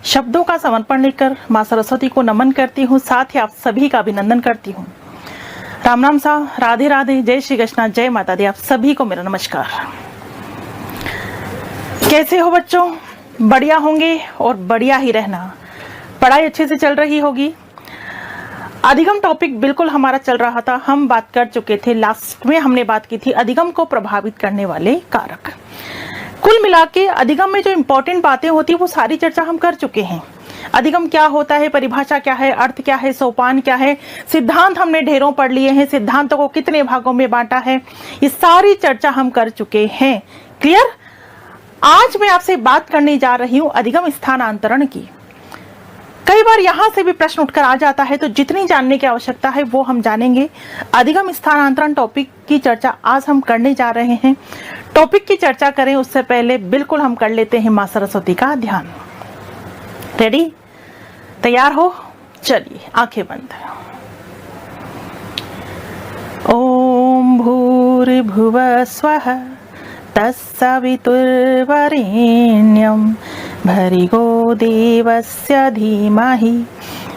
शब्दों का समर्पण लेकर माँ सरस्वती को नमन करती हूँ, साथ ही आप सभी का अभिनंदन करती हूँ। राम राम सा, राधे राधे, जय श्री कृष्णा, जय माता दी। आप सभी को मेरा नमस्कार। कैसे हो बच्चों? बढ़िया होंगे और बढ़िया ही रहना। पढ़ाई अच्छे से चल रही होगी। अधिगम टॉपिक बिल्कुल हमारा चल रहा था, हम बात कर चुके थे। लास्ट में हमने बात की थी अधिगम को प्रभावित करने वाले कारक। कुल मिला के अधिगम में जो इंपॉर्टेंट बातें होती है वो सारी चर्चा हम कर चुके हैं। अधिगम क्या होता है, परिभाषा क्या है, अर्थ क्या है, सोपान क्या है, सिद्धांत हमने ढेरों पढ़ लिए हैं, सिद्धांतों को कितने भागों में बांटा है, ये सारी चर्चा हम कर चुके हैं। क्लियर? आज मैं आपसे बात करने जा रही हूं अधिगम स्थानांतरण की। कई बार यहां से भी प्रश्न उठकर आ जाता है, तो जितनी जानने की आवश्यकता है वो हम जानेंगे। अधिगम स्थानांतरण टॉपिक की चर्चा आज हम करने जा रहे हैं। टॉपिक की चर्चा करें उससे पहले बिल्कुल हम कर लेते हैं मां सरस्वती का ध्यान। रेडी? तैयार हो? चलिए आंखें बंद। ओम भूर्भुवः स्वः तत्सवितुर्वरेण्यं भर्गो देवस्य धीमहि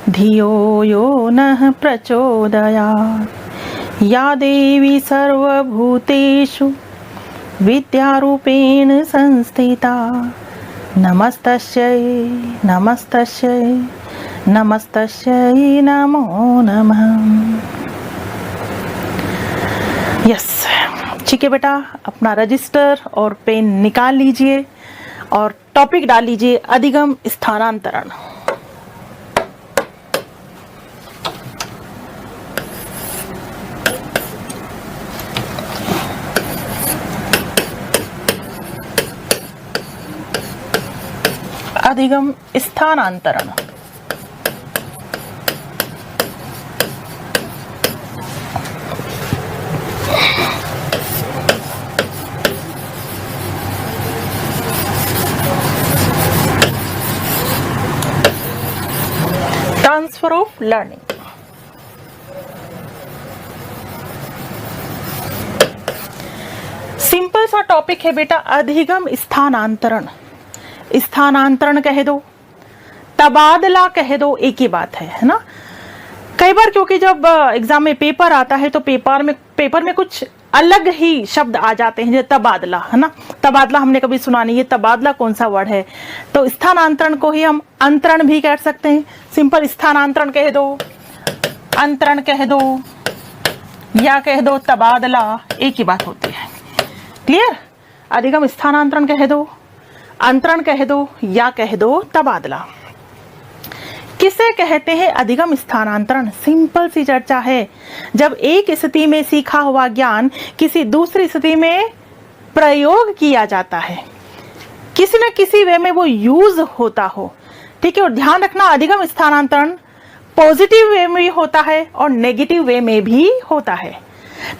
धियो यो नः प्रचोदयात्। या देवी सर्वभूतेषु विद्यारूपेण संस्थिता नमस्तस्यै नमस्तस्यै नमस्तस्यै नमो नमः। यस, ठीक है बेटा, अपना रजिस्टर और पेन निकाल लीजिए और टॉपिक डाल लीजिए अधिगम स्थानांतरण। अधिगम स्थानांतरण। Transfer of learning. सिंपल सा टॉपिक है बेटा, अधिगम स्थानांतरण। स्थानांतरण कह दो, तबादला कह दो, एक ही बात है ना। कई बार क्योंकि जब एग्जाम में पेपर आता है तो पेपर में कुछ अलग ही शब्द आ जाते हैं, जैसे तबादला, है ना। तबादला हमने कभी सुना नहीं है, तबादला कौन सा वर्ड है? तो स्थानांतरण को ही हम अंतरण भी कह सकते हैं। सिंपल स्थानांतरण कह दो, अंतरण कह दो, या कह दो तबादला, एक ही बात होती है। क्लियर? अधिगम स्थानांतरण कह दो, अंतरण कह दो, या कह दो तबादला। किसे कहते हैं अधिगम स्थानांतरण? सिंपल सी चर्चा है। जब एक स्थिति में सीखा हुआ ज्ञान किसी दूसरी स्थिति में प्रयोग किया जाता है, किसी न किसी वे में वो यूज होता हो। ठीक है? और ध्यान रखना, अधिगम स्थानांतरण पॉजिटिव वे में भी होता है और नेगेटिव वे में भी होता है।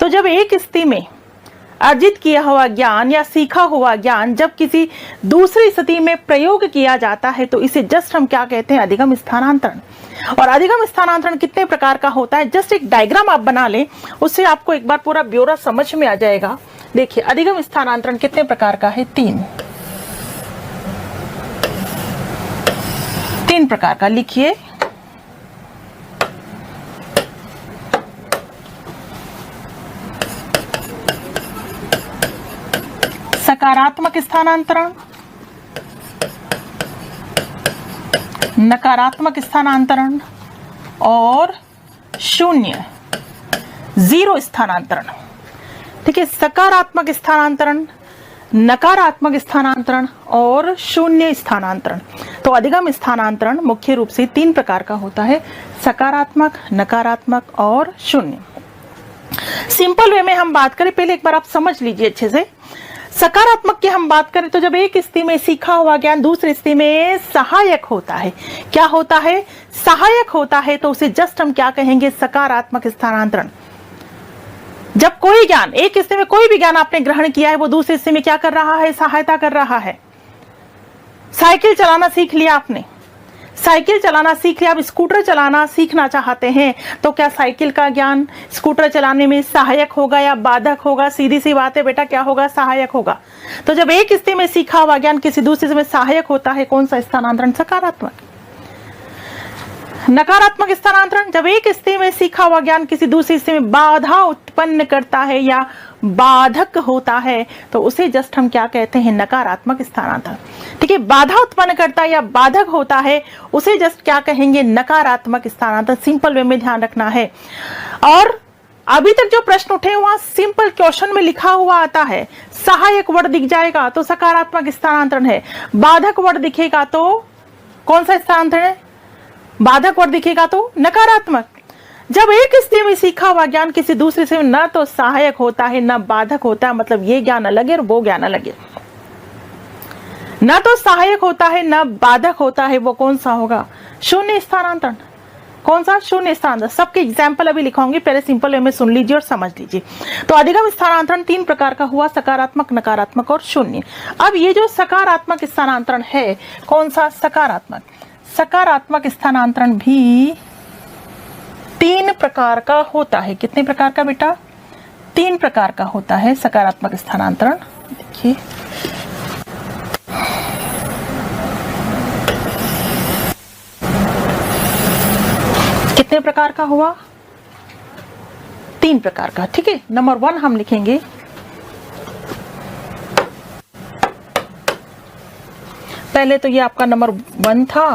तो जब एक स्थिति में अर्जित किया हुआ ज्ञान या सीखा हुआ ज्ञान जब किसी दूसरी स्थिति में प्रयोग किया जाता है तो इसे जस्ट हम क्या कहते हैं? अधिगम स्थानांतरण। और अधिगम स्थानांतरण कितने प्रकार का होता है, जस्ट एक डायग्राम आप बना लें, उससे आपको एक बार पूरा ब्यौरा समझ में आ जाएगा। देखिए अधिगम स्थानांतरण कितने प्रकार का है? तीन प्रकार का। लिखिए, सकारात्मक स्थानांतरण, नकारात्मक स्थानांतरण और शून्य, जीरो स्थानांतरण। ठीक है? सकारात्मक स्थानांतरण, नकारात्मक स्थानांतरण और शून्य स्थानांतरण। तो अधिगम स्थानांतरण मुख्य रूप से तीन प्रकार का होता है, सकारात्मक, नकारात्मक और शून्य। सिंपल वे में हम बात करें, पहले एक बार आप समझ लीजिए अच्छे से। सकारात्मक की हम बात करें तो जब एक स्थिति में सीखा हुआ ज्ञान दूसरी स्थिति में सहायक होता है, क्या होता है? सहायक होता है, तो उसे जस्ट हम क्या कहेंगे? सकारात्मक स्थानांतरण। जब कोई ज्ञान, एक स्थिति में कोई भी ज्ञान आपने ग्रहण किया है, वो दूसरी स्थिति में क्या कर रहा है? सहायता कर रहा है। साइकिल चलाना सीख लिया आपने, साइकिल चलाना सीख लिया, अब स्कूटर चलाना सीखना चाहते हैं तो क्या साइकिल का ज्ञान स्कूटर चलाने में सहायक होगा या बाधक होगा? सीधी सी बात है बेटा, क्या होगा? सहायक होगा। तो जब एक स्थिति में सीखा हुआ ज्ञान किसी दूसरी स्थिति में सहायक होता है, कौन सा स्थानांतरण? सकारात्मक। नकारात्मक स्थानांतरण, जब एक स्थिति में सीखा हुआ ज्ञान किसी दूसरी स्थिति में बाधा उत्पन्न करता है या बाधक होता है तो उसे जस्ट हम क्या कहते हैं? नकारात्मक स्थानांतरण। ठीक है, बाधा उत्पन्न करता है या बाधक होता है उसे जस्ट क्या कहेंगे? नकारात्मक स्थानांतरण। सिंपल वे में ध्यान रखना है। और अभी तक जो प्रश्न उठे वहां सिंपल क्वेश्चन में लिखा हुआ आता है, सहायक वर्ड दिख जाएगा तो सकारात्मक स्थानांतरण है, बाधक वर्ड दिखेगा तो कौन सा स्थानांतरण है? बाधक वर्ड दिखेगा तो नकारात्मक। जब एक स्थिति में सीखा हुआ ज्ञान किसी दूसरे से न तो सहायक होता है न बाधक होता है, मतलब ये ज्ञान अलग है और वो ज्ञान अलग है। न तो सहायक होता है न बाधक होता है, वो कौन सा होगा? शून्य स्थानांतरण। कौन सा? शून्य स्थानांतरण। सबके एग्जाम्पल अभी लिखाऊंगी, पहले सिंपल वे में सुन लीजिए और समझ लीजिए। तो अधिगम स्थानांतरण 3 प्रकार का हुआ, सकारात्मक, नकारात्मक और शून्य। अब ये जो सकारात्मक स्थानांतरण है, कौन सा? सकारात्मक। सकारात्मक स्थानांतरण भी 3 प्रकार का होता है। कितने प्रकार का बेटा? 3 प्रकार का होता है सकारात्मक स्थानांतरण। देखिए, कितने प्रकार का हुआ? 3 प्रकार का। ठीक है, नंबर 1 हम लिखेंगे पहले तो ये आपका नंबर 1 था,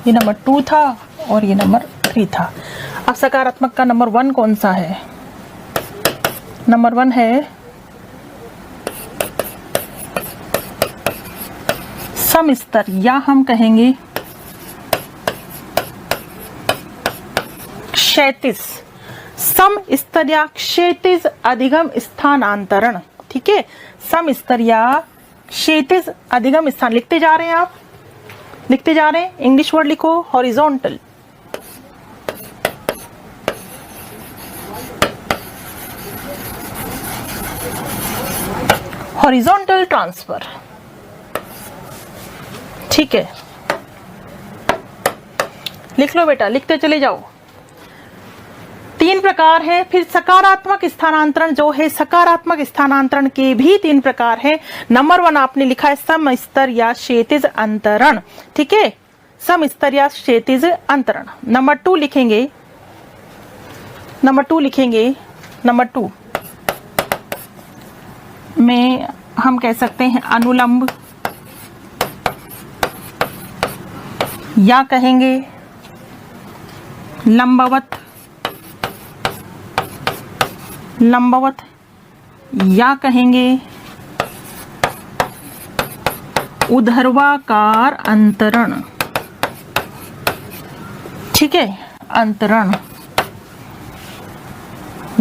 ये नंबर 2 था और ये नंबर 3 था। अब सकारात्मक का नंबर 1 कौन सा है? नंबर 1 है समस्तर, या हम कहेंगे क्षैतिज। समस्तर या क्षैतिज अधिगम स्थानांतरण। ठीक है, समस्तर या क्षैतिज अधिगम स्थान। लिखते जा रहे हैं आप, लिखते जा रहे हैं। इंग्लिश वर्ड लिखो, हॉरिजॉन्टल। Horizontal transfer. ठीक है, लिख लो बेटा, लिखते चले जाओ। 3 प्रकार है। फिर सकारात्मक स्थानांतरण जो है, सकारात्मक स्थानांतरण के भी 3 प्रकार है। नंबर 1 आपने लिखा है समस्तर या क्षैतिज अंतरण। ठीक है, समस्तर या क्षैतिज अंतरण। नंबर 2 लिखेंगे, नंबर 2 लिखेंगे, नंबर 2 में हम कह सकते हैं अनुलंब, या कहेंगे लंबवत, लंबवत, या कहेंगे ऊर्ध्वाकार अंतरण। ठीक है, अंतरण,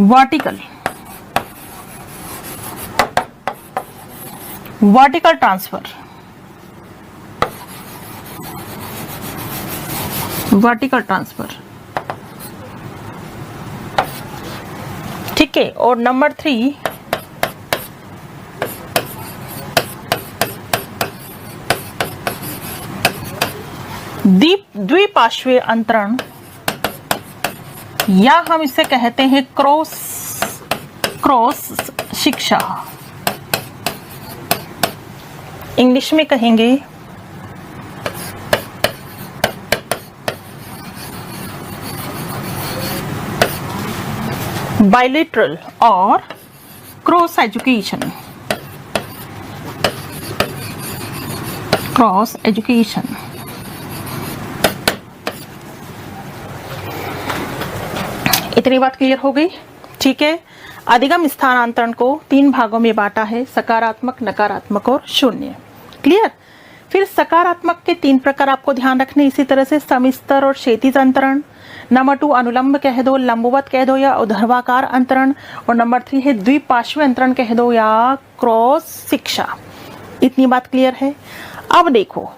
vertical, vertical transfer, vertical transfer. ठीक है, और नंबर 3 द्विपार्श्वीय अंतरण, या हम इसे कहते हैं क्रॉस, क्रॉस शिक्षा। इंग्लिश में कहेंगे बाइलेटरल और क्रॉस एजुकेशन, क्रॉस एजुकेशन। इतनी बात क्लियर हो गई? ठीक है, अधिगम स्थानांतरण को 3 भागों में बांटा है, सकारात्मक, नकारात्मक और शून्य। क्लियर? फिर सकारात्मक के 3 प्रकार आपको ध्यान रखने, इसी तरह से समस्तर और क्षैतिज अंतरण। नंबर 2 अनुलंब कह दो, लंबवत कह दो या ऊर्ध्वाकार अंतरण। और नंबर 3 है द्विपार्श्वीय अंतरण कह दो या क्रॉस शिक्षा। इतनी बात क्लियर है? अब देखो,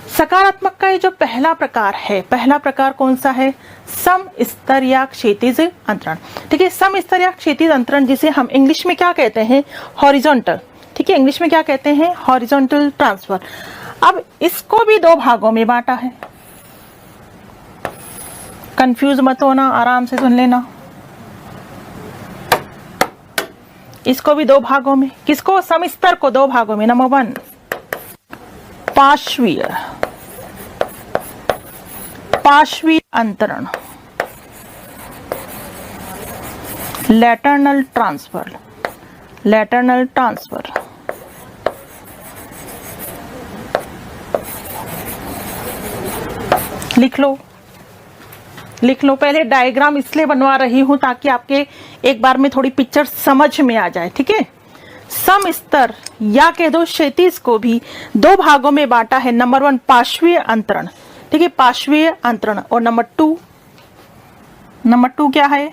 सकारात्मक का ये जो पहला प्रकार है, पहला प्रकार कौन सा है? समस्तर या क्षैतिज अंतरण। ठीक है, समस्तर या क्षैतिज अंतरण जिसे हम इंग्लिश में क्या कहते हैं? हॉरिजॉन्टल। ठीक है, इंग्लिश में क्या कहते हैं? Horizontal transfer. अब इसको भी दो भागों में बांटा है, कंफ्यूज मत होना, आराम से सुन लेना। इसको भी दो भागों में, किसको? समस्तर को दो भागों में। नंबर 1 पार्श्वीय अंतरण, लैटरनल ट्रांसफर, लिख लो। पहले डायग्राम इसलिए बनवा रही हूं ताकि आपके एक बार में थोड़ी पिक्चर समझ में आ जाए, ठीक है। समस्तर या कह दो क्षैतिज को भी दो भागों में बांटा है। नंबर 1 पार्श्वीय अंतरण, ठीक है, पार्श्वीय अंतरण। और नंबर 2 क्या है?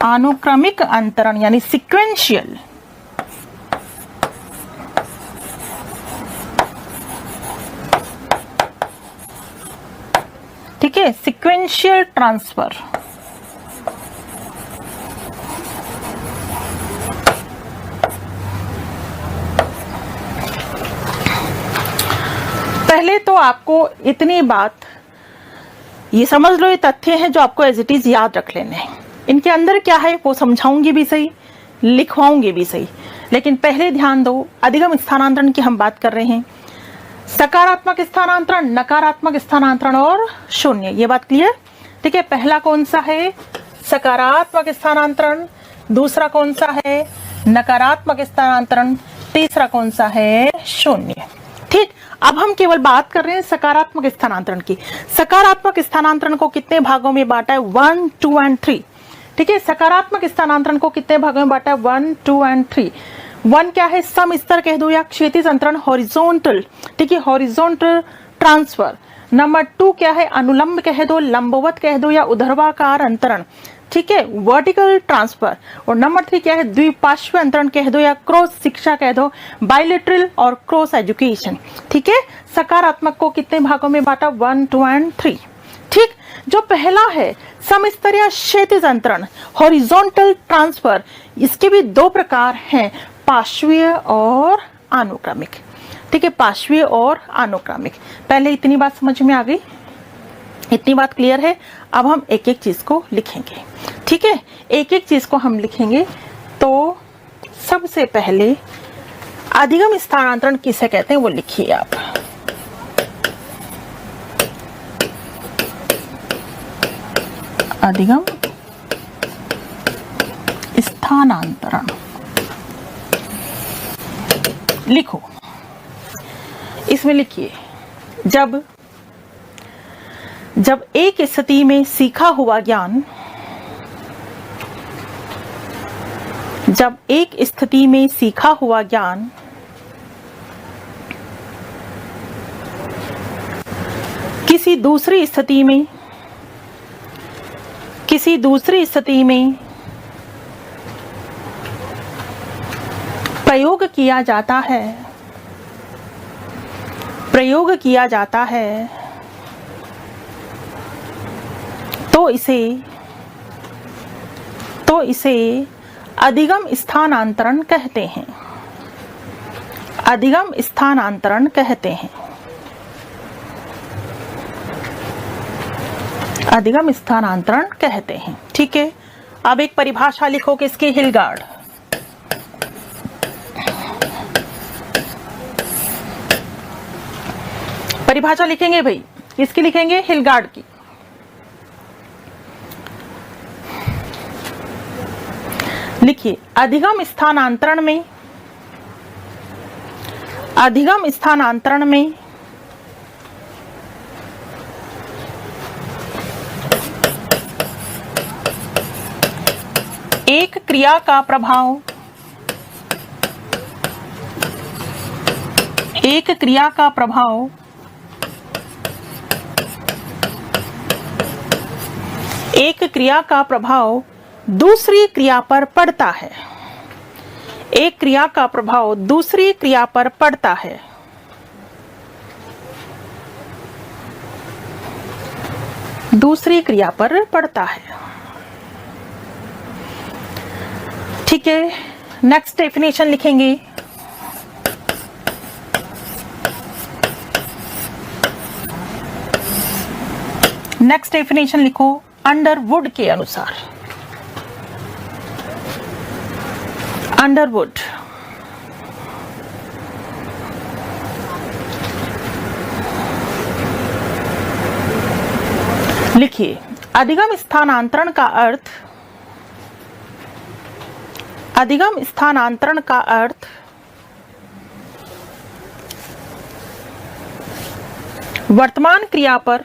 अनुक्रमिक अंतरण यानी सिक्वेंशियल। ठीक है, सिक्वेंशियल ट्रांसफर। पहले तो आपको इतनी बात ये समझ लो, ये तथ्य हैं जो आपको एज इट इज याद रख लेने हैं। इनके अंदर क्या है वो समझाऊंगी भी सही, लिखवाऊंगी भी सही, लेकिन पहले ध्यान दो, अधिगम स्थानांतरण की हम बात कर रहे हैं। सकारात्मक स्थानांतरण, नकारात्मक स्थानांतरण और शून्य, ये बात क्लियर? ठीक है, पहला कौन सा है? सकारात्मक स्थानांतरण। दूसरा कौन सा है? नकारात्मक स्थानांतरण। तीसरा कौन सा है? शून्य। ठीक, अब हम केवल बात कर रहे हैं सकारात्मक स्थानांतरण की। सकारात्मक स्थानांतरण को कितने भागों में बांटा है? 1, 2 एंड 3। ठीक है, सकारात्मक स्थानांतरण को कितने भागों में बांटा है? 1, 2 एंड 3। 1 क्या है? समस्तर कह दो या क्षैतिज अंतरण, हॉरिजॉन्टल, ठीक है, हॉरिजॉन्टल ट्रांसफर। नंबर 2 क्या है? अनुलंब कह दो, लंबवत कह दो या ऊर्ध्वाकार अंतरण, ठीक है, वर्टिकल ट्रांसफर। और नंबर 3 क्या है? द्विपार्श्वीय अंतरण कह दो या क्रॉस शिक्षा कह दो, बायलैटरल और क्रॉस एजुकेशन। ठीक है, सकारात्मक को कितने भागों में बांटा? 1, 2 एंड 3। ठीक, जो पहला है समस्तर या क्षैतिज अंतरण, हॉरिजॉन्टल ट्रांसफर, इसके भी दो प्रकार हैं, पार्श्वीय और अनुक्रमिक। ठीक है, पार्श्वीय और अनुक्रमिक। पहले इतनी बात समझ में आ गई, इतनी बात क्लियर है। अब हम एक एक चीज को लिखेंगे, ठीक है, एक एक चीज को हम लिखेंगे। तो सबसे पहले अधिगम स्थानांतरण किसे कहते हैं वो लिखिए आप। अधिगम स्थानांतरण लिखो, इसमें लिखिए जब एक स्थिति में सीखा हुआ ज्ञान, जब एक स्थिति में सीखा हुआ ज्ञान किसी दूसरी स्थिति में प्रयोग किया जाता है तो इसे अधिगम स्थानांतरण कहते हैं। अधिगम स्थानांतरण कहते हैं। अधिगम स्थानांतरण कहते हैं। ठीक है, अब एक परिभाषा लिखो किसकी? हिलगार्ड। परिभाषा लिखेंगे भाई, किसकी लिखेंगे? हिलगार्ड की। लिखिए, अधिगम स्थानांतरण में एक क्रिया का प्रभाव दूसरी क्रिया पर पड़ता है। एक क्रिया का प्रभाव दूसरी क्रिया पर पड़ता है। दूसरी क्रिया पर पड़ता है। ठीक है, नेक्स्ट डेफिनेशन लिखेंगे। नेक्स्ट डेफिनेशन लिखो अंडरवुड के अनुसार। अंडरवुड लिखिए, अधिगम स्थानांतरण का अर्थ, अधिगम स्थानांतरण का अर्थ वर्तमान क्रिया पर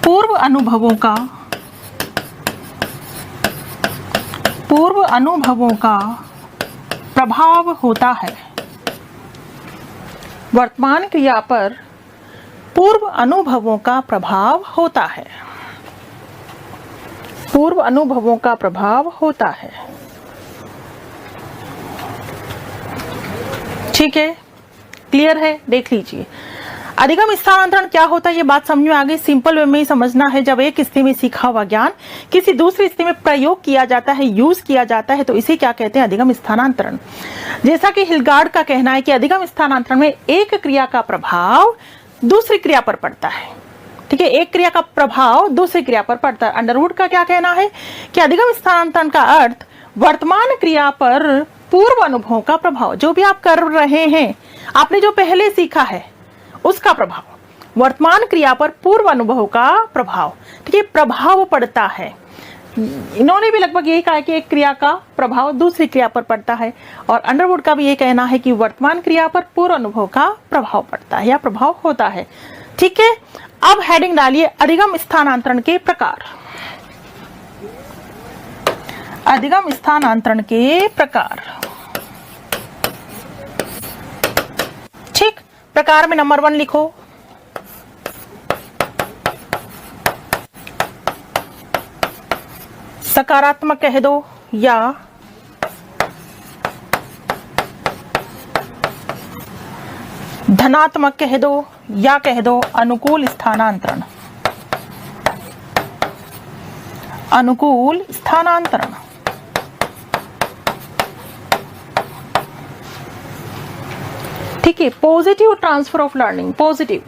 पूर्व अनुभवों का प्रभाव होता है। वर्तमान क्रिया पर पूर्व अनुभवों का प्रभाव होता है। पूर्व अनुभवों का प्रभाव होता है। ठीक है, क्लियर है? देख लीजिए, अधिगम स्थानांतरण क्या होता है, ये बात समझ में आ गई। सिंपल वे में ही समझना है। जब एक स्थिति में सीखा हुआ ज्ञान किसी दूसरी स्थिति में प्रयोग किया जाता है, यूज किया जाता है, तो इसे क्या कहते हैं? अधिगम स्थानांतरण। जैसा कि हिलगार्ड का कहना है कि अधिगम स्थानांतरण में एक क्रिया का प्रभाव दूसरी क्रिया पर पड़ता है। ठीक है, एक क्रिया का प्रभाव दूसरी क्रिया पर पड़ता है। अंडरवुड का क्या कहना है कि अधिगम स्थानांतरण का अर्थ वर्तमान क्रिया पर पूर्व अनुभवों का प्रभाव, जो भी आप कर रहे हैं, आपने जो पहले सीखा है उसका प्रभाव, वर्तमान क्रिया पर पूर्व अनुभव का प्रभाव। ठीक है, प्रभाव पड़ता है। इन्होंने भी लगभग यही कहा है कि एक क्रिया का प्रभाव दूसरी क्रिया पर पड़ता है, और अंडरवुड का भी ये कहना है कि वर्तमान क्रिया पर पूर्व अनुभव का प्रभाव पड़ता है या प्रभाव होता है। ठीक है, अब हेडिंग डालिए अधिगम स्थानांतरण के प्रकार। अधिगम स्थानांतरण के प्रकार। ठीक, प्रकार में नंबर 1 लिखो, सकारात्मक कह दो या धनात्मक कह दो या कह दो अनुकूल स्थानांतरण। अनुकूल स्थानांतरण। ठीक है, positive transfer of learning, positive.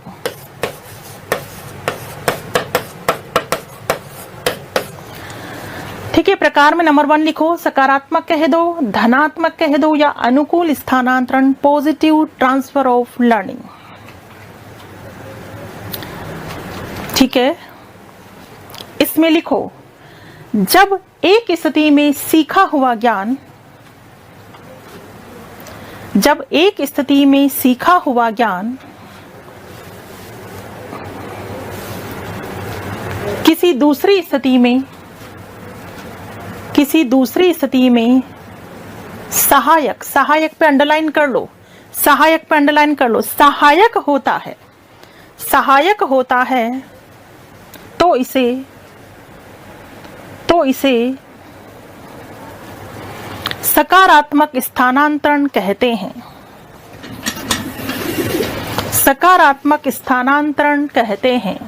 ठीक है, प्रकार में नंबर 1 लिखो, सकारात्मक कह दो, धनात्मक कह दो या अनुकूल स्थानांतरण, पॉजिटिव ट्रांसफर ऑफ लर्निंग। ठीक है, इसमें लिखो, जब एक स्थिति में सीखा हुआ ज्ञान, जब एक स्थिति में सीखा हुआ ज्ञान किसी दूसरी स्थिति में सहायक, सहायक पे अंडरलाइन कर लो, सहायक पे अंडरलाइन कर लो, सहायक होता है, सहायक होता है, तो इसे सकारात्मक स्थानांतरण कहते हैं। सकारात्मक स्थानांतरण कहते हैं।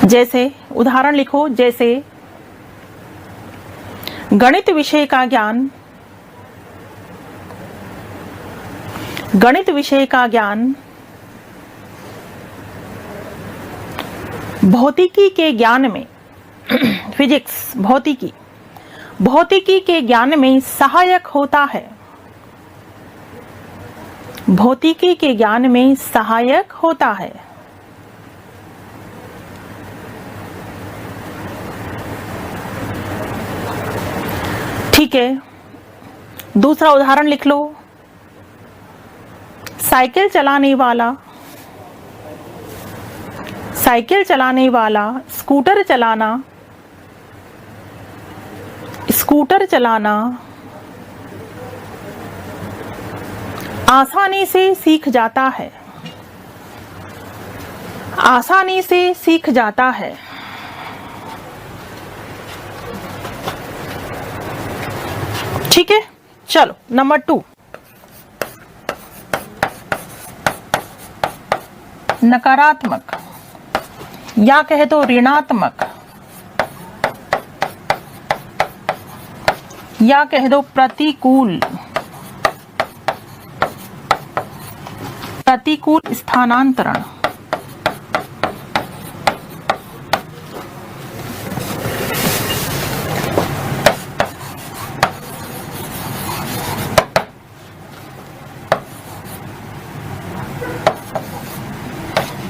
जैसे उदाहरण लिखो, जैसे गणित विषय का ज्ञान, गणित विषय का ज्ञान भौतिकी के ज्ञान में, फिजिक्स, भौतिकी के ज्ञान में सहायक होता है। भौतिकी के ज्ञान में सहायक होता है। ठीक है, दूसरा उदाहरण लिख लो, साइकिल चलाने वाला, साइकिल चलाने वाला स्कूटर चलाना, स्कूटर चलाना आसानी से सीख जाता है। आसानी से सीख जाता है। ठीक है, चलो नंबर 2, नकारात्मक या कहे तो ऋणात्मक या कह दो प्रतिकूल, प्रतिकूल स्थानांतरण।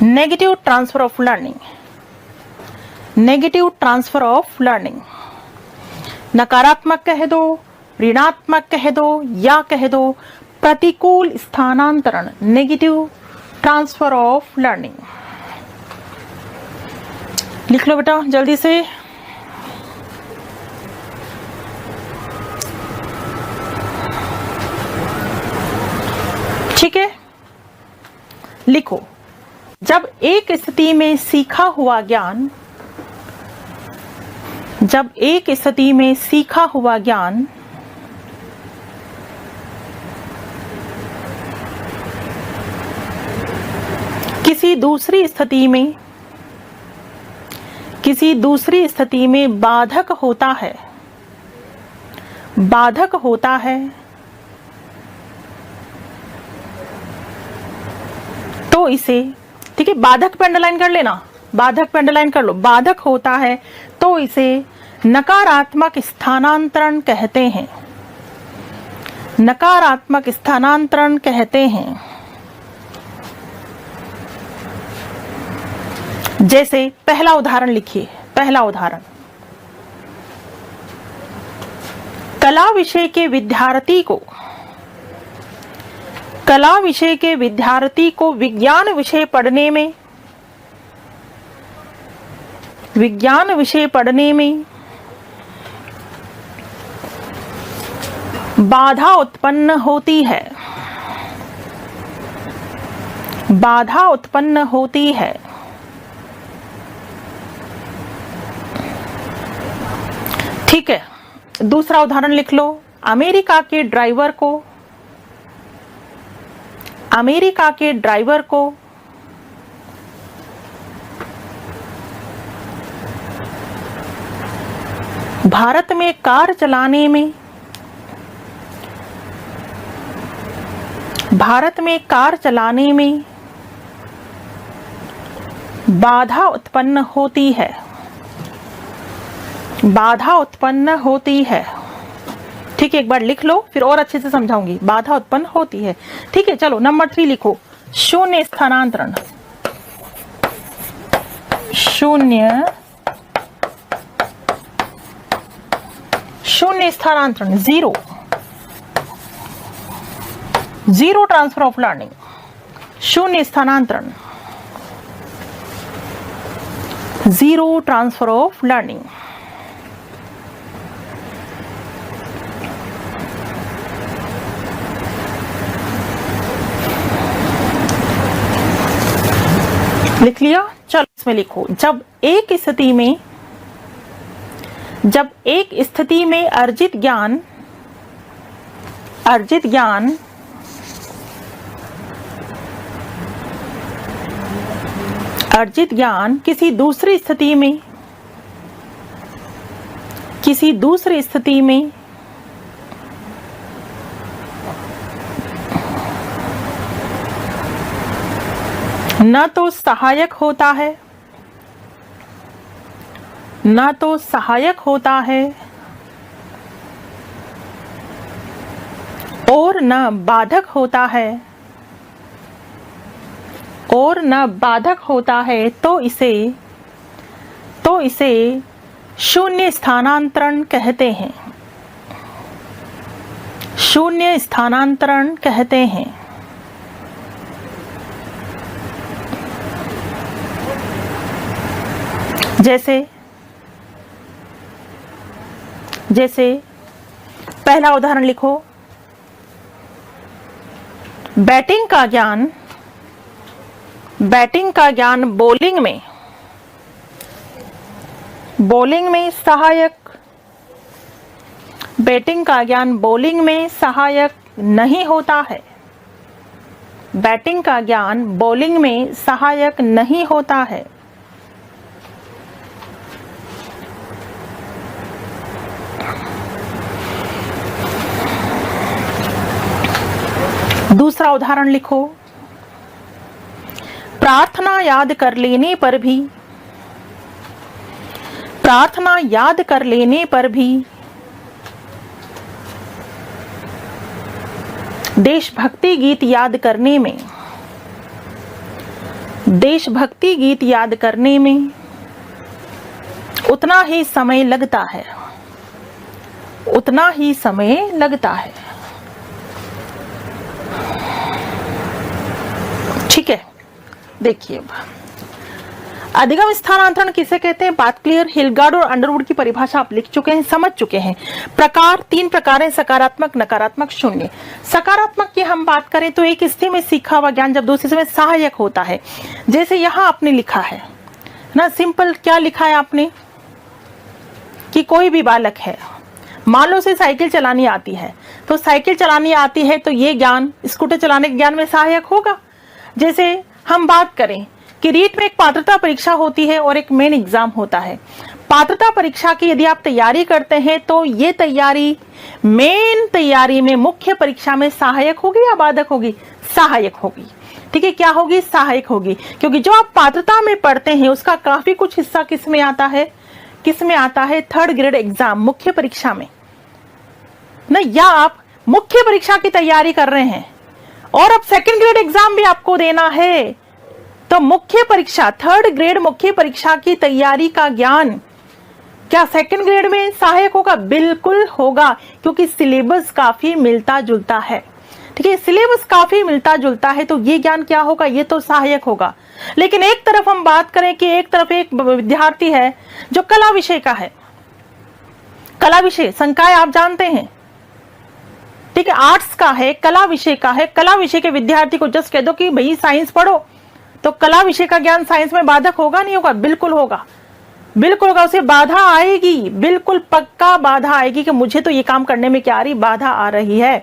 Negative transfer of learning, negative transfer of learning, नकारात्मक कह दो, ऋणात्मक कह दो या कह दो प्रतिकूल स्थानांतरण, नेगेटिव ट्रांसफर ऑफ लर्निंग। लिख लो बेटा जल्दी से। ठीक है, लिखो। जब एक स्थिति में सीखा हुआ ज्ञान, जब एक स्थिति में सीखा हुआ ज्ञान किसी दूसरी स्थिति में बाधक होता है, बाधक होता है, तो इसे, ठीक है, बाधक पे अंडरलाइन कर लेना, बाधक पे अंडरलाइन कर लो, बाधक होता है तो इसे नकारात्मक स्थानांतरण कहते हैं, नकारात्मक स्थानांतरण कहते हैं। जैसे पहला उदाहरण लिखिए, पहला उदाहरण, कला विषय के विद्यार्थी को, कला विषय के विद्यार्थी को विज्ञान विषय पढ़ने में, विज्ञान विषय पढ़ने में बाधा उत्पन्न होती है, बाधा उत्पन्न होती है। ठीक है, दूसरा उदाहरण लिख लो। अमेरिका के ड्राइवर को, अमेरिका के ड्राइवर को भारत में कार चलाने में, भारत में कार चलाने में बाधा उत्पन्न होती है, बाधा उत्पन्न होती है। ठीक है, एक बार लिख लो फिर और अच्छे से समझाऊंगी। बाधा उत्पन्न होती है। ठीक है, चलो नंबर 3 लिखो, शून्य स्थानांतरण, शून्य, शून्य स्थानांतरण, zero, zero transfer of learning, शून्य स्थानांतरण, जीरो ट्रांसफर ऑफ लर्निंग। लिख लिया? चलो इसमें लिखो, जब एक स्थिति में, जब एक स्थिति में अर्जित ज्ञान, अर्जित ज्ञान अर्जित ज्ञान किसी दूसरी स्थिति में, किसी दूसरी स्थिति में न तो सहायक होता है, न तो सहायक होता है और न बाधक होता है, और न बाधक होता है, तो इसे शून्य स्थानांतरण कहते हैं, शून्य स्थानांतरण कहते हैं। जैसे, जैसे पहला उदाहरण लिखो, बैटिंग का ज्ञान, बैटिंग का ज्ञान बॉलिंग में, बॉलिंग में सहायक, बैटिंग का ज्ञान बॉलिंग में सहायक नहीं होता है। बैटिंग का ज्ञान बॉलिंग में सहायक नहीं होता है। दूसरा उदाहरण लिखो। प्रार्थना याद कर लेने पर भी, प्रार्थना याद कर लेने पर भी देशभक्ति गीत याद करने में, देशभक्ति गीत याद करने में उतना ही समय लगता है, उतना ही समय लगता है। ठीक है, देखिए अधिगम स्थानांतरण किसे कहते हैं, बात क्लियर। हिलगार्ड और अंडरवुड की परिभाषा आप लिख चुके हैं, समझ चुके हैं। प्रकार 3 प्रकार है, सकारात्मक, नकारात्मक, शून्य। सकारात्मक की हम बात करें तो एक स्थिति में सीखा हुआ ज्ञान जब दूसरे में सहायक होता है। जैसे यहां आपने लिखा है ना, सिंपल क्या लिखा है आपने कि कोई भी बालक है, मान लो उसे साइकिल चलानी आती है, तो साइकिल चलानी आती है तो ये ज्ञान स्कूटर चलाने के ज्ञान में सहायक होगा। जैसे हम बात करें कि रीट में एक पात्रता परीक्षा होती है और एक मेन एग्जाम होता है। पात्रता परीक्षा की यदि आप तैयारी करते हैं तो ये तैयारी मेन तैयारी में, मुख्य परीक्षा में सहायक होगी या बाधक होगी, सहायक होगी। ठीक है, क्या होगी, सहायक होगी, क्योंकि जो आप पात्रता में पढ़ते हैं उसका काफी कुछ हिस्सा किस में आता है, किस में आता है, 3rd ग्रेड एग्जाम, मुख्य परीक्षा में ना। या आप मुख्य परीक्षा की तैयारी कर रहे हैं और अब 2nd ग्रेड एग्जाम भी आपको देना है, तो मुख्य परीक्षा 3rd ग्रेड मुख्य परीक्षा की तैयारी का ज्ञान क्या 2nd ग्रेड में सहायक होगा, बिल्कुल होगा, क्योंकि सिलेबस काफी मिलता जुलता है। ठीक है, सिलेबस काफी मिलता जुलता है तो ये ज्ञान क्या होगा, ये तो सहायक होगा। लेकिन एक तरफ हम बात करें कि एक तरफ एक विद्यार्थी है जो कला विषय का है, कला विषय संकाय आप जानते हैं, ठीक है, आर्ट्स का है, कला विषय का है। कला विषय के विद्यार्थी को जस्ट कह दो कि भाई साइंस पढ़ो, तो कला विषय का ज्ञान साइंस में बाधक होगा, नहीं होगा, बिल्कुल होगा, बिल्कुल होगा, उसे बाधा आएगी, बिल्कुल पक्का बाधा आएगी कि मुझे तो ये काम करने में क्या आ रही, बाधा आ रही है।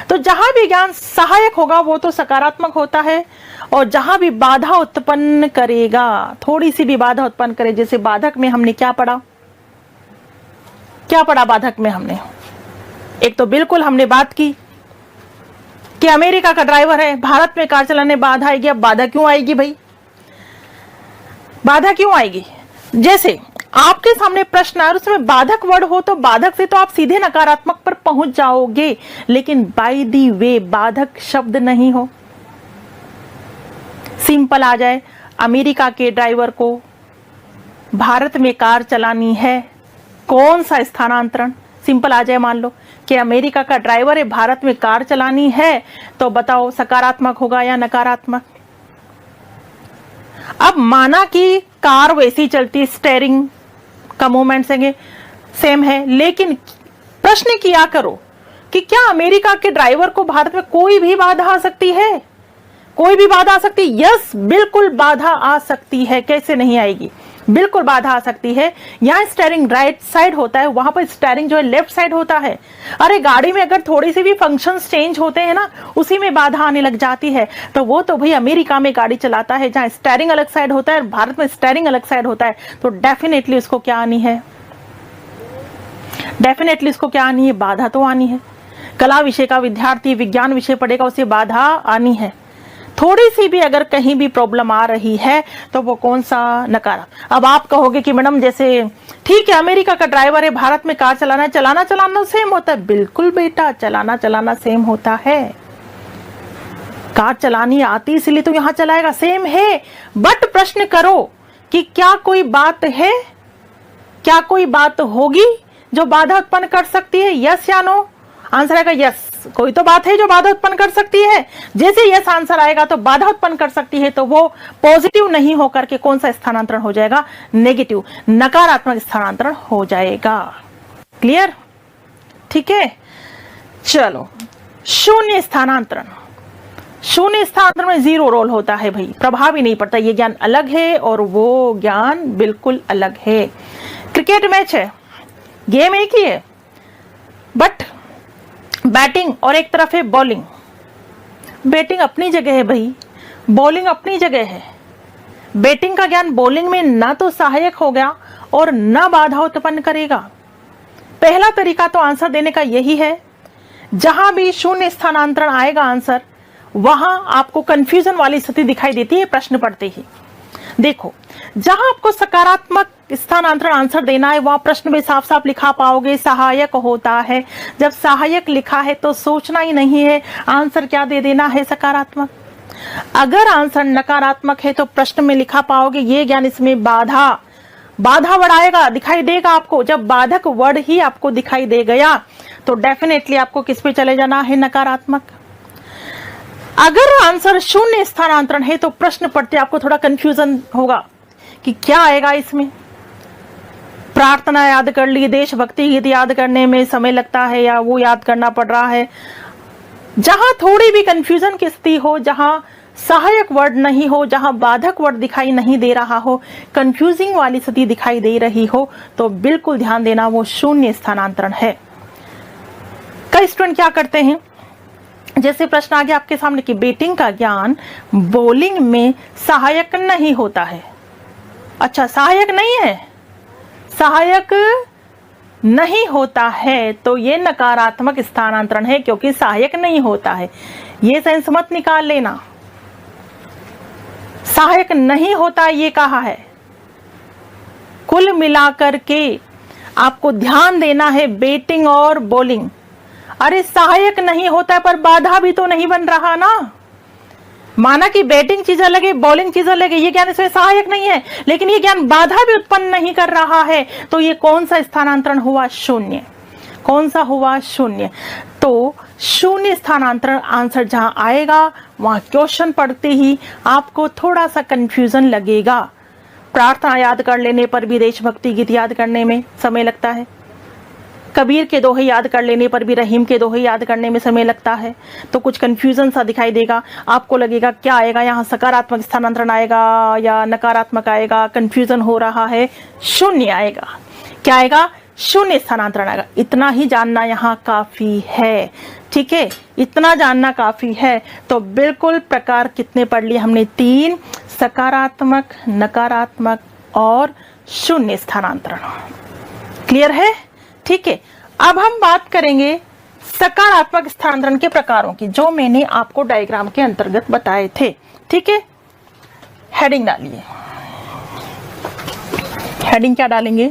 तो जहां भी ज्ञान सहायक होगा वो तो सकारात्मक होता है, और जहां भी बाधा उत्पन्न करेगा, थोड़ी सी भी बाधा उत्पन्न करे, जैसे बाधक में हमने क्या पढ़ा, क्या पढ़ा बाधक में हमने, एक तो बिल्कुल हमने बात की कि अमेरिका का ड्राइवर है, भारत में कार चलाने बाधा आएगी। अब बाधा क्यों आएगी भाई, बाधा क्यों आएगी, जैसे आपके सामने प्रश्न आए उसमें बाधक वर्ड हो तो बाधक से तो आप सीधे नकारात्मक पर पहुंच जाओगे, लेकिन बाय दी वे बाधक शब्द नहीं हो, सिंपल आ जाए, अमेरिका के ड्राइवर को भारत में कार चलानी है, कौन सा स्थानांतरण, सिंपल आ जाए, मान लो कि अमेरिका का ड्राइवर है, भारत में कार चलानी है, तो बताओ सकारात्मक होगा या नकारात्मक। अब माना कि कार वैसी चलती, स्टीयरिंग का मूवमेंट सेम है, लेकिन प्रश्न किया करो कि क्या अमेरिका के ड्राइवर को भारत में कोई भी बाधा आ सकती है, कोई भी बाधा आ सकती है, यस बिल्कुल बाधा आ सकती है, कैसे नहीं आएगी, बिल्कुल बाधा आ सकती है। यहाँ स्टीयरिंग राइट साइड होता है, वहां पर स्टीयरिंग जो है लेफ्ट साइड होता है। अरे गाड़ी में अगर थोड़ी सी भी फंक्शंस चेंज होते हैं ना, उसी में बाधा आने लग जाती है, तो वो तो भाई अमेरिका में गाड़ी चलाता है जहाँ स्टीयरिंग अलग साइड होता है, भारत में स्टीयरिंग अलग साइड होता है, तो डेफिनेटली उसको क्या आनी है, डेफिनेटली उसको क्या आनी है, बाधा तो आनी है। कला विषय का विद्यार्थी विज्ञान विषय पढ़ेगा, उसे बाधा आनी है। थोड़ी सी भी अगर कहीं भी प्रॉब्लम आ रही है तो वो कौन सा, नकारात्मक। अब आप कहोगे कि मैडम जैसे ठीक है अमेरिका का ड्राइवर है, भारत में कार चलाना है, चलाना चलाना सेम होता है, बिल्कुल बेटा चलाना चलाना सेम होता है, कार चलानी आती इसलिए तो यहां चलाएगा, सेम है। बट प्रश्न करो कि क्या कोई बात है, क्या कोई बात होगी जो बाधा उत्पन्न कर सकती है, यस या नो, आंसर आएगा यस, कोई तो बात है जो बाधा उत्पन्न कर सकती है। जैसे यस आंसर आएगा तो बाधा उत्पन्न कर सकती है, तो वो पॉजिटिव नहीं होकर के कौन सा स्थानांतरण हो जाएगा, नेगेटिव, नकारात्मक स्थानांतरण हो जाएगा। क्लियर, ठीक है। चलो शून्य स्थानांतरण, शून्य स्थानांतरण में 0 रोल होता है भाई, प्रभाव ही नहीं पड़ता, ये ज्ञान अलग है और वो ज्ञान बिल्कुल अलग है। क्रिकेट मैच है, गेम एक ही है, बट बैटिंग और एक तरफ है बॉलिंग। बैटिंग अपनी जगह है भाई, बॉलिंग अपनी जगह है। बैटिंग का ज्ञान बॉलिंग में ना तो सहायक हो गया और ना बाधा उत्पन्न करेगा। पहला तरीका तो आंसर देने का यही है, जहां भी शून्य स्थानांतरण आएगा आंसर, वहां आपको कंफ्यूजन वाली स्थिति दिखाई देती है प्रश्न पढ़ते ही। देखो, जहां आपको सकारात्मक स्थानांतरण आंसर देना है वहां प्रश्न में साफ साफ लिखा पाओगे सहायक होता है। जब सहायक लिखा है तो सोचना ही नहीं है, आंसर क्या दे देना है, सकारात्मक। अगर आंसर नकारात्मक है तो प्रश्न में लिखा पाओगे ये ज्ञान इसमें बाधा वर्ड आएगा, दिखाई देगा आपको। जब बाधक वर्ड ही आपको दिखाई दे गया तो डेफिनेटली आपको किस पे चले जाना है, नकारात्मक। अगर आंसर शून्य स्थानांतरण है तो प्रश्न पढ़ते आपको थोड़ा कंफ्यूजन होगा कि क्या आएगा इसमें। प्रार्थना याद कर ली, देशभक्ति गीत याद करने में समय लगता है या वो याद करना पड़ रहा है। जहां थोड़ी भी कंफ्यूजन की स्थिति हो, जहां सहायक वर्ड नहीं हो, जहां बाधक वर्ड दिखाई नहीं दे रहा हो, कंफ्यूजिंग वाली स्थिति दिखाई दे रही हो, तो बिल्कुल ध्यान देना वो शून्य स्थानांतरण है। कई स्टूडेंट क्या करते हैं, जैसे प्रश्न आ गया आपके सामने कि बैटिंग का ज्ञान बॉलिंग में सहायक नहीं होता है। अच्छा, सहायक नहीं है, सहायक नहीं होता है तो ये नकारात्मक स्थानांतरण है, क्योंकि सहायक नहीं होता है। ये सेंस मत निकाल लेना, सहायक नहीं होता ये कहा है। कुल मिलाकर के आपको ध्यान देना है बैटिंग और बॉलिंग। अरे सहायक नहीं होता है पर बाधा भी तो नहीं बन रहा ना। माना कि बैटिंग चीज अलग है, बॉलिंग चीज अलग है, ये ज्ञान इसमें सहायक नहीं है, लेकिन ये ज्ञान बाधा भी उत्पन्न नहीं कर रहा है, तो ये कौन सा स्थानांतरण हुआ, शून्य। कौन सा हुआ, शून्य। तो शून्य स्थानांतरण आंसर जहां आएगा वहां क्वेश्चन पढ़ते ही आपको थोड़ा सा कंफ्यूजन लगेगा। प्रार्थना याद कर लेने पर भी, देशभक्ति गीत याद करने में समय लगता है, कबीर के दोहे याद कर लेने पर भी रहीम के दोहे याद करने में समय लगता है, तो कुछ कंफ्यूजन सा दिखाई देगा। आपको लगेगा क्या आएगा, यहाँ सकारात्मक स्थानांतरण आएगा या नकारात्मक आएगा, कंफ्यूजन हो रहा है, शून्य आएगा। क्या आएगा, शून्य स्थानांतरण आएगा। इतना ही जानना यहाँ काफी है, ठीक है, इतना जानना काफी है। तो बिल्कुल प्रकार कितने पढ़ लिए हमने, 3, सकारात्मक, नकारात्मक और शून्य स्थानांतरण। क्लियर है, ठीक है। अब हम बात करेंगे सकारात्मक स्थानांतरण के प्रकारों की, जो मैंने आपको डायग्राम के अंतर्गत बताए थे, ठीक है। हेडिंग डालिए, हेडिंग क्या डालेंगे,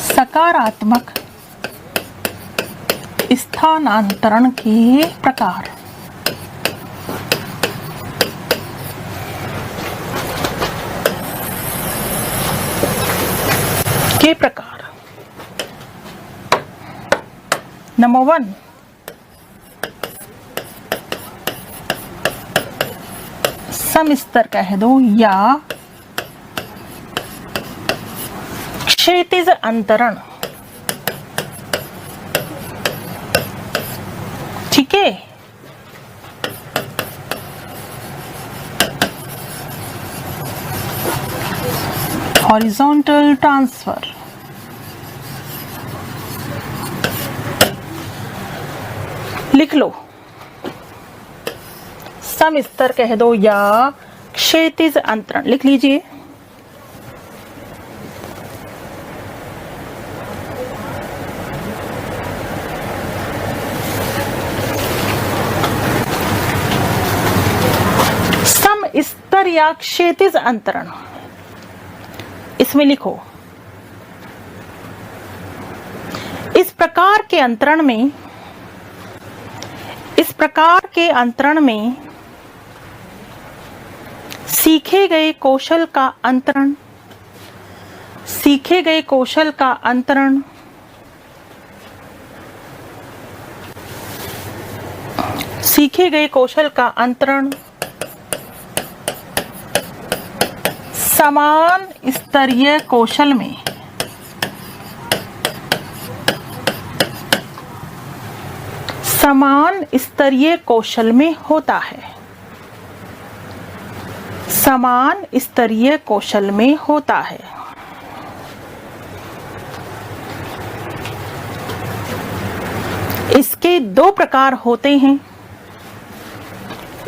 सकारात्मक स्थानांतरण के प्रकार। के प्रकार। नंबर 1, समस्तर कह दो या क्षैतिज अंतरण, ठीक है। हॉरिजॉन्टल ट्रांसफर, लिख लो, समस्तर कह दो या क्षैतिज अंतरण, लिख लीजिए। समस्तर या क्षैतिज अंतरण, इसमें लिखो, इस प्रकार के अंतरण में सीखे गए कौशल का अंतरण, सीखे गए कौशल का अंतरण सीखे गए कौशल का अंतरण समान स्तरीय कौशल में समान स्तरीय कौशल में होता है, समान स्तरीय कौशल में होता है। इसके दो प्रकार होते हैं।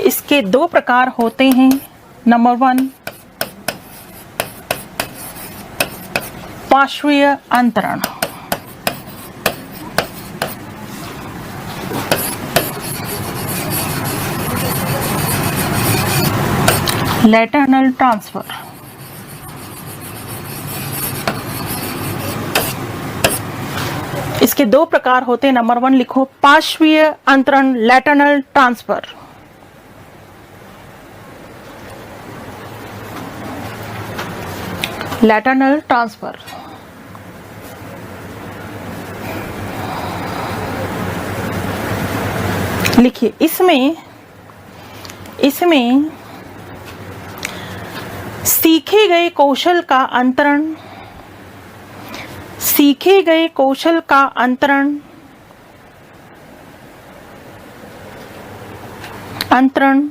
इसके दो प्रकार होते हैं। नंबर 1 पार्श्वीय अंतरण। Lateral transfer. इसके दो प्रकार होते हैं। नंबर 1 लिखो, पार्श्वीय अंतरण, लैटरल ट्रांसफर। Lateral transfer. लिखिए, इसमें सीखे गए कौशल का अंतरण, सीखे गए कौशल का अंतरण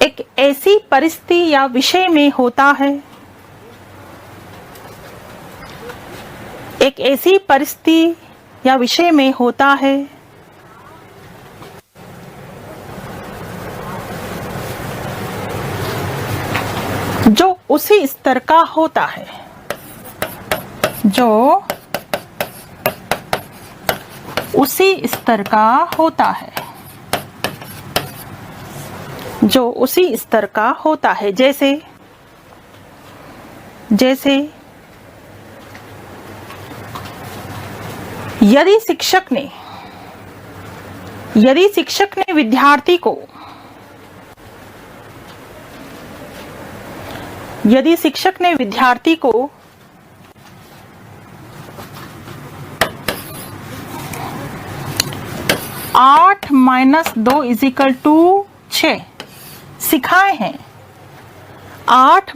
एक ऐसी परिस्थिति या विषय में होता है, एक ऐसी परिस्थिति या विषय में होता है जो उसी स्तर का होता है, जो उसी स्तर का होता है, जो उसी स्तर का होता है। जैसे यदि शिक्षक ने विद्यार्थी को 8 - 2 = 6 सिखाए हैं, 8 -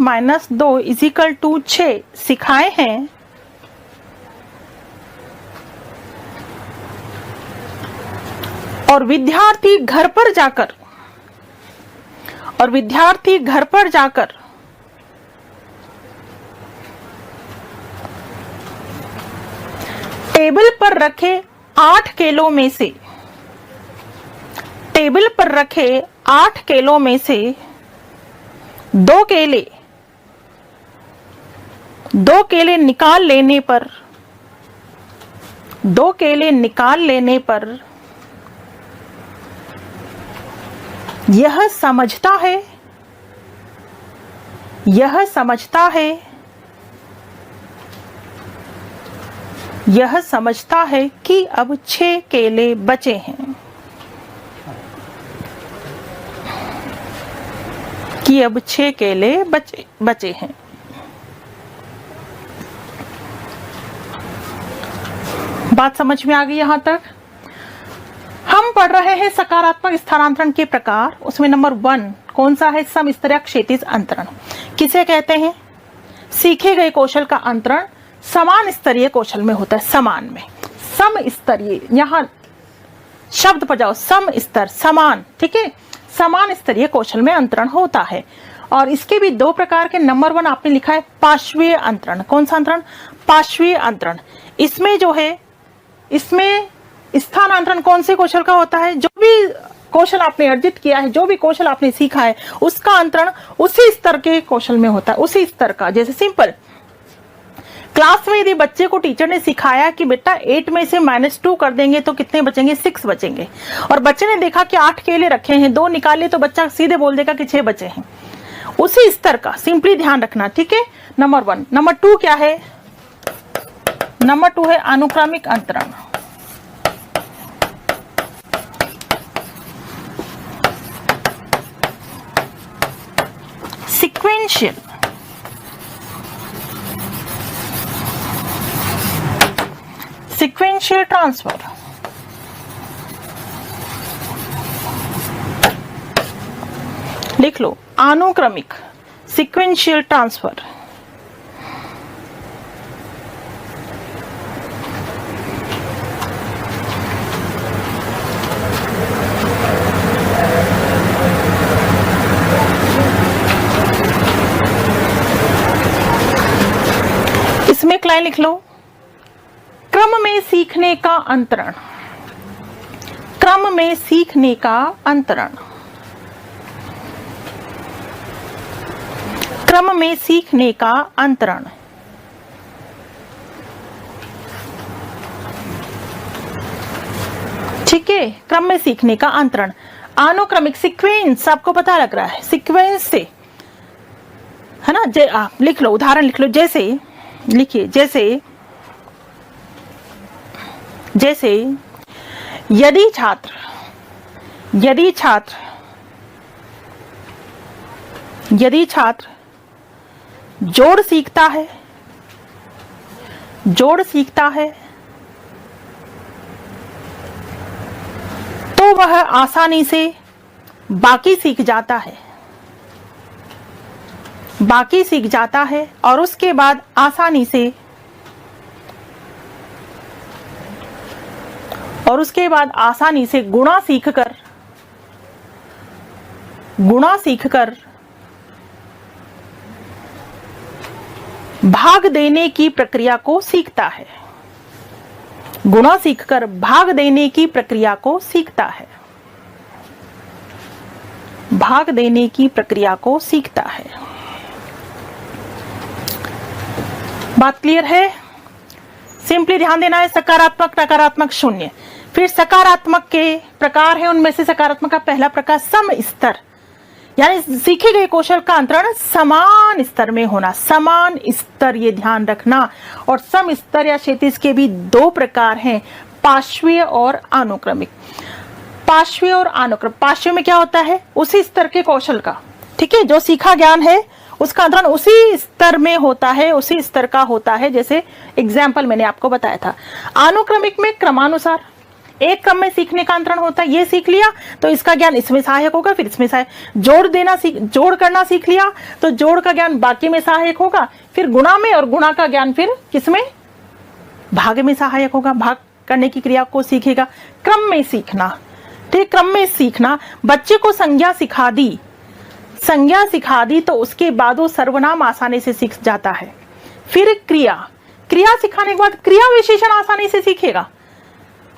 2 = 6 सिखाए हैं, और विद्यार्थी घर पर जाकर टेबल पर रखे 8 केलों में से 2 केले निकाल लेने पर यह समझता है कि अब 6 केले बचे हैं, बचे हैं। बात समझ में आ गई? यहां तक हम पढ़ रहे हैं सकारात्मक स्थानांतरण के प्रकार। उसमें नंबर 1 कौन सा है? समस्तरीय क्षैतिज अंतरण। किसे कहते हैं? सीखे गए कौशल का अंतरण समान स्तरीय कौशल में होता है। समान में, सम स्तरीय, यहां शब्द पर जाओ, सम स्तर, समान, ठीक है, समान स्तरीय कौशल में अंतरण होता है। और इसके भी दो प्रकार के। नंबर 1 आपने लिखा है पार्श्वीय अंतरण। कौन सा अंतरण? पार्श्वीय अंतरण। इसमें जो है, इसमें स्थानांतरण कौन से कौशल का होता है? जो भी कौशल आपने अर्जित किया है, जो भी कौशल आपने सीखा है, उसका अंतरण उसी स्तर के कौशल में होता है, उसी स्तर का। जैसे सिंपल क्लास में यदि बच्चे को टीचर ने सिखाया कि बेटा 8 में से -2 कर देंगे तो कितने बचेंगे? 6 बचेंगे। और बच्चे ने देखा कि 8 केले रखे हैं, 2 निकाले, तो बच्चा सीधे बोल देगा कि 6 बचे हैं। उसी स्तर का सिंपली ध्यान रखना, ठीक है। नंबर 1। नंबर 2 क्या है? नंबर 2 है अनुक्रमिक अंतरण। सीक्वेंशियल। Sequential transfer. लिख लो, अनुक्रमिक, सीक्वेंशियल ट्रांसफर। इसमें एक लाइन लिख लो, क्रम में में सीखने का अंतरण, क्रम में सीखने का अंतरण, क्रम में सीखने का अंतरण। ठीक है, क्रम में सीखने का अंतरण। अनुक्रमिक सीक्वेंस आपको पता लग रहा है, सीक्वेंस से, है ना। आप लिख लो, उदाहरण लिख लो। जैसे लिखिए, जैसे यदि छात्र जोड़ सीखता है तो वह आसानी से बाकी सीख जाता है और उसके बाद आसानी से गुणा सीखकर भाग देने की प्रक्रिया को सीखता है। गुणा सीखकर भाग देने की प्रक्रिया को सीखता है। भाग देने की प्रक्रिया को सीखता है। बात क्लियर है? सिंपली ध्यान देना है, सकारात्मक, नकारात्मक, शून्य। फिर सकारात्मक के प्रकार है, उनमें से सकारात्मक का पहला प्रकार सम स्तर, यानी सीखे गए कौशल का अंतरण समान स्तर में होना। समान स्तर, ये ध्यान रखना। और सम स्तर या क्षैतिज के भी दो प्रकार हैं, पार्श्वीय और अनुक्रमिक। पार्श्वीय और अनुक्रमिक, पार्श्वीय में क्या होता है, उसी स्तर के कौशल का, ठीक है, जो सीखा ज्ञान है उसका अंतरण उसी स्तर में होता है, उसी स्तर का होता है। जैसे एग्जाम्पल मैंने आपको बताया था। अनुक्रमिक में क्रमानुसार एक क्रम में सीखने का अंतरण होता है। ये सीख लिया तो इसका ज्ञान इसमें सहायक होगा, फिर इसमें सहायक। जोड़ करना सीख लिया तो जोड़ का ज्ञान बाकी में सहायक होगा, फिर गुणा में, और गुणा का ज्ञान फिर किसमें, भाग में सहायक होगा। भाग करने की क्रिया को सीखेगा। क्रम में सीखना, ठीक, क्रम में सीखना। बच्चे को संज्ञा सिखा दी तो उसके बाद वो सर्वनाम आसानी से सीख जाता है। फिर क्रिया सिखाने के बाद क्रिया विशेषण आसानी से सीखेगा।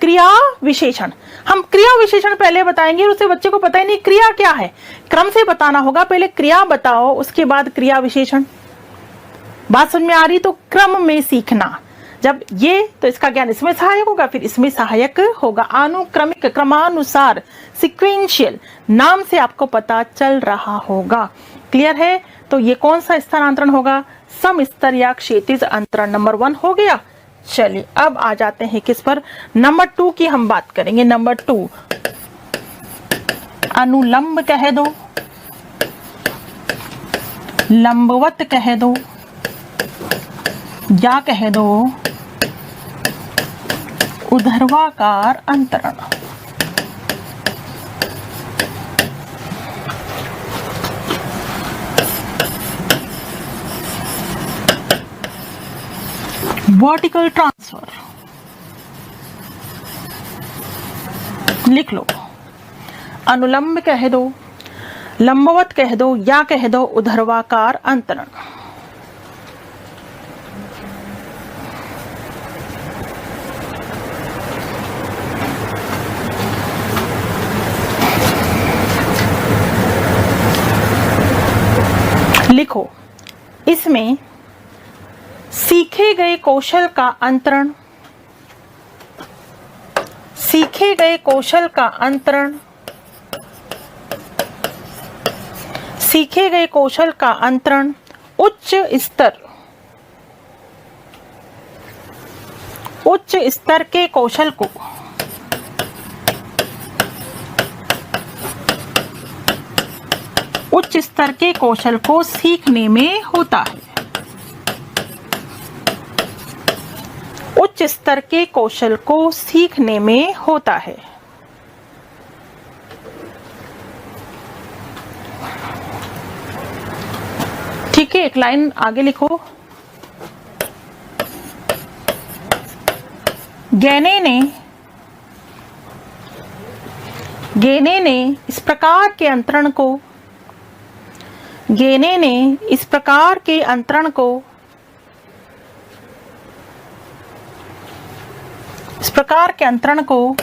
क्रिया विशेषण, हम क्रिया विशेषण पहले बताएंगे, उससे बच्चे को पता ही नहीं क्रिया क्या है। क्रम से बताना होगा, पहले क्रिया बताओ, उसके बाद क्रिया विशेषण। बात समझ में आ रही? तो क्रम में सीखना, जब ये, तो इसका ज्ञान इसमें सहायक होगा, फिर इसमें सहायक होगा। अनुक्रमिक, क्रमानुसार, सिक्वेंशियल, नाम से आपको पता चल रहा होगा। क्लियर है? तो ये कौन सा स्थानांतरण होगा, सम स्तर या क्षैतिज अंतरण। नंबर 1 हो गया। चलिए अब आ जाते हैं किस पर, नंबर 2 की हम बात करेंगे। नंबर 2 अनुलंब कह दो, लंबवत कह दो, या कह दो ऊर्ध्वाकार अंतरण। वर्टिकल ट्रांसफर लिख लो। अनुलंब कह दो, लंबवत कह दो, या कह दो ऊर्ध्वाकार अंतरण। लिखो, इसमें सीखे गए कौशल का अंतरण, सीखे गए कौशल का अंतरण, सीखे गए कौशल का अंतरण उच्च स्तर के कौशल को उच्च स्तर के कौशल को सीखने में होता है। उच्च स्तर के कौशल को सीखने में होता है। ठीक है, एक लाइन आगे लिखो। गैने ने इस प्रकार के अंतरण को, गैने ने इस प्रकार के अंतरण को प्रकार के अंतरण को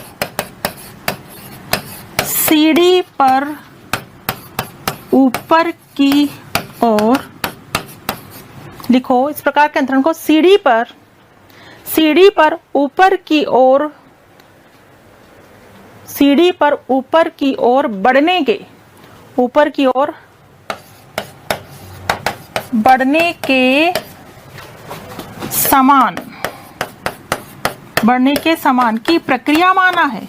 सीढ़ी पर ऊपर की ओर लिखो। इस प्रकार के अंतरण को सीढ़ी पर ऊपर की ओर बढ़ने के समान की प्रक्रिया माना है।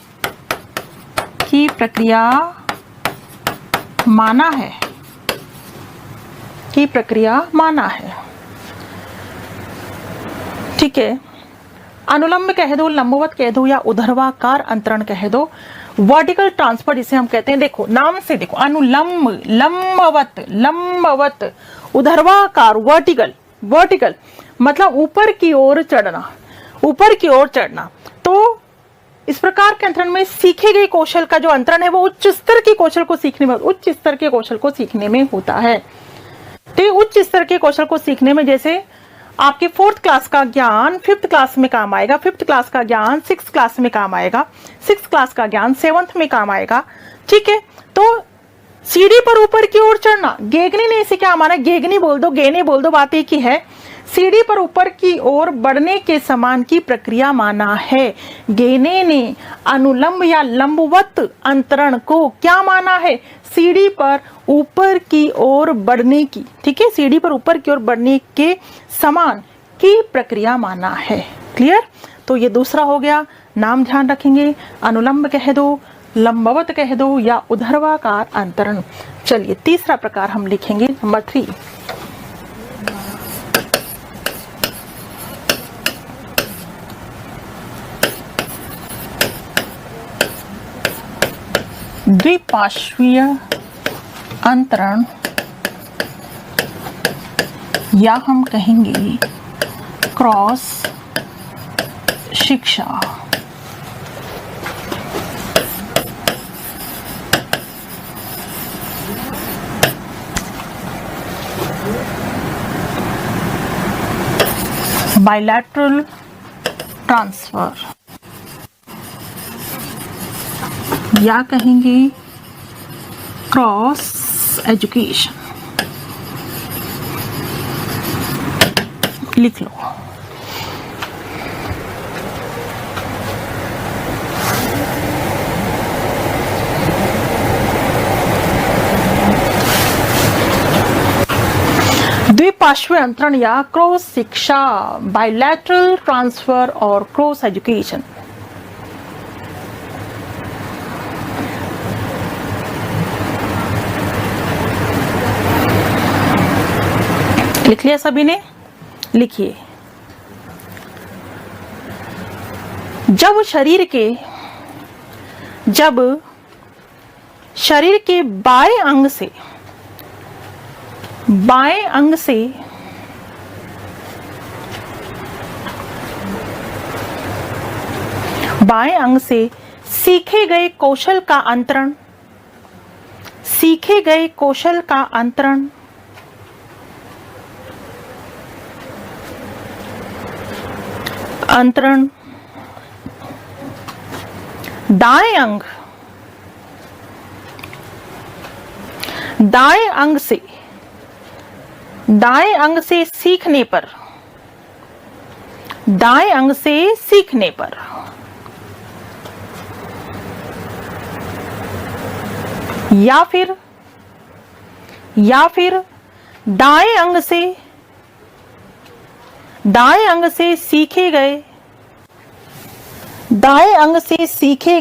ठीक है, अनुलंब कह दो, लंबवत कह दो या ऊर्ध्वाकार अंतरण कह दो। वर्टिकल ट्रांसफर जिसे हम कहते हैं, देखो नाम से देखो, अनुलंब, लंबवत, ऊर्ध्वाकार, वर्टिकल मतलब ऊपर की ओर चढ़ना। तो इस प्रकार के अंतरण में सीखे गए कौशल का जो अंतरण है वो उच्च स्तर के कौशल को सीखने में होता है। तो उच्च स्तर के कौशल को सीखने में, जैसे आपके 4th क्लास का ज्ञान 5th क्लास में काम आएगा, 5th क्लास का ज्ञान 6th क्लास में काम आएगा, 6th क्लास का ज्ञान 7th में काम आएगा। ठीक है, तो सीढ़ी पर ऊपर की ओर चढ़ना, गेगनी ने इसे क्या माना, गेगनी बोल दो, गेने बोल दो, बात एक ही है। सीढ़ी पर ऊपर की ओर बढ़ने के समान की प्रक्रिया माना है। गेने ने अनुलंब या लंबवत अंतरण को क्या माना है, सीढ़ी पर ऊपर की ओर बढ़ने की, ठीक है, सीढ़ी पर ऊपर की ओर बढ़ने के समान की प्रक्रिया माना है। क्लियर? तो ये दूसरा हो गया, नाम ध्यान रखेंगे, अनुलंब कह दो, लंबवत कह दो या ऊर्ध्वाकार अंतरण। चलिए तीसरा प्रकार हम लिखेंगे, नंबर 3। द्विपार्श्वीय अंतरण या हम कहेंगे क्रॉस शिक्षा। बायलैटरल ट्रांसफर या कहेंगे क्रॉस एजुकेशन, लिख लो। द्विपार्श्वीय अंतरण या क्रॉस शिक्षा, बायलैटरल ट्रांसफर और क्रॉस एजुकेशन। लिख लिया सभी ने? लिखिए। जब शरीर के बाएं अंग से सीखे गए कौशल का अंतरण दाएं अंग से सीखने पर या फिर दाएं अंग से सीखे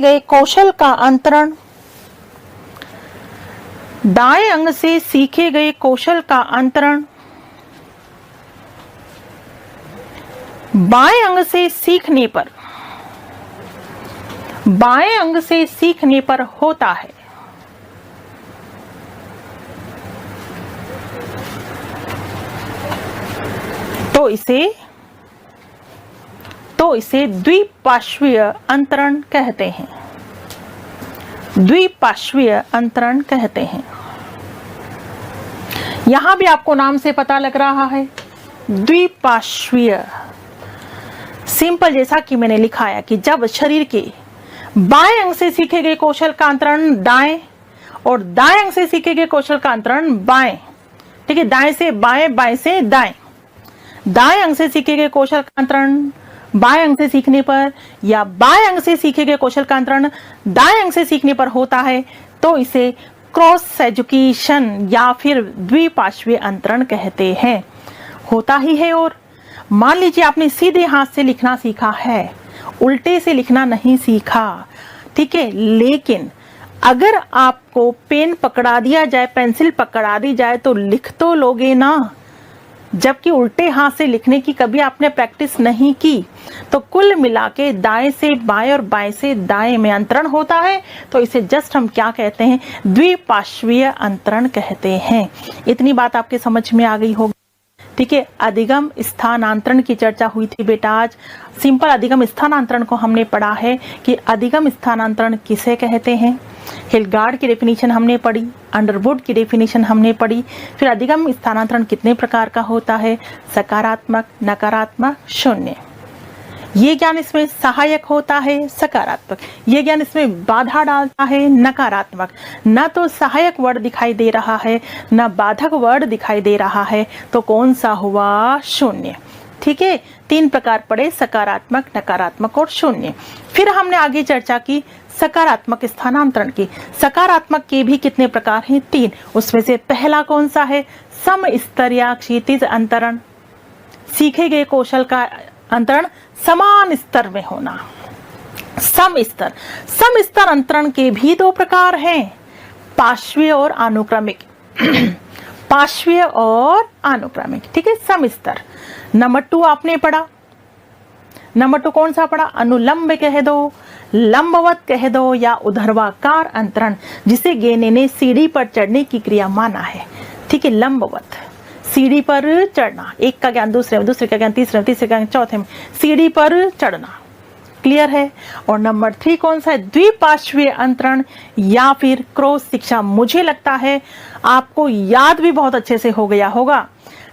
गए कौशल का अंतरण बाएं अंग से सीखने पर होता है। तो इसे द्विपार्श्वीय अंतरण कहते हैं। यहां भी आपको नाम से पता लग रहा है, द्विपार्श्वीय। सिंपल, जैसा कि मैंने लिखा है कि जब शरीर के बाएं अंग से सीखे गए कौशल का अंतरण दाएं और दाएं अंग से सीखे गए कौशल का अंतरण बाएं, ठीक है, दाएं से बाएं, बाएं से दाएं, दाएं अंग से सीखे गए कौशल का अंतरण बाएं अंग से सीखने पर या बाएं अंग से सीखे गए कौशल का अंतरण दाएं अंग से सीखने पर होता है तो इसे क्रॉस एजुकेशन या फिर द्विपार्श्वीय अंतरण कहते हैं। होता ही है। और मान लीजिए आपने सीधे हाथ से लिखना सीखा है, उल्टे से लिखना नहीं सीखा, ठीक है, लेकिन अगर आपको पेन पकड़ा दिया जाए, पेंसिल पकड़ा दी जाए तो लिख तो लोगे ना, जबकि उल्टे हाथ से लिखने की कभी आपने प्रैक्टिस नहीं की। तो कुल मिला के दाएं से बाएं और बाएं से दाएं में अंतरण होता है तो इसे जस्ट हम क्या कहते हैं, द्विपार्श्वीय अंतरण कहते हैं। इतनी बात आपके समझ में आ गई होगी, ठीक है। अधिगम स्थानांतरण की चर्चा हुई थी बेटा आज। सिंपल अधिगम स्थानांतरण को हमने पढ़ा है कि अधिगम स्थानांतरण किसे कहते हैं। हिलगार्ड की डेफिनेशन हमने पढ़ी, अंडरवुड की डेफिनेशन हमने पढ़ी। फिर अधिगम स्थानांतरण कितने प्रकार का होता है, सकारात्मक, नकारात्मक, शून्य। ये ज्ञान इसमें सहायक होता है, सकारात्मक। ये ज्ञान इसमें बाधा डालता है, नकारात्मक। न तो सहायक वर्ड दिखाई दे रहा है, न बाधक वर्ड दिखाई दे रहा है, तो कौन सा हुआ, शून्य। ठीक है, 3 प्रकार पड़े, सकारात्मक, नकारात्मक और शून्य। फिर हमने आगे चर्चा की सकारात्मक स्थानांतरण की। सकारात्मक के भी कितने प्रकार हैं, 3। उसमें से पहला कौन सा है, समस्तर या क्षैतिज अंतरण। सीखे गए कौशल का अंतरण समान स्तर में होना, समस्तर। समस्तर अंतरण के भी 2 प्रकार हैं, पार्श्वीय और अनुक्रमिक। पार्श्वीय और अनुक्रमिक, ठीक है, समस्तर। नंबर 2 आपने पढ़ा, नंबर 2 कौन सा पढ़ा, अनुलंब कह दो, लंबवत कह दो या ऊर्ध्वाकार अंतरण, जिसे गेने ने सीढ़ी पर चढ़ने की क्रिया माना है। ठीक है, लंबवत, सीढ़ी पर चढ़ना, एक का ज्ञान दूसरे में, दूसरे का ज्ञान तीसरे में, तीसरे का ज्ञान चौथे में, सीढ़ी पर चढ़ना। क्लियर है। और नंबर 3 कौन सा है, द्विपार्श्वीय अंतरण या फिर क्रॉस शिक्षा। मुझे लगता है आपको याद भी बहुत अच्छे से हो गया होगा,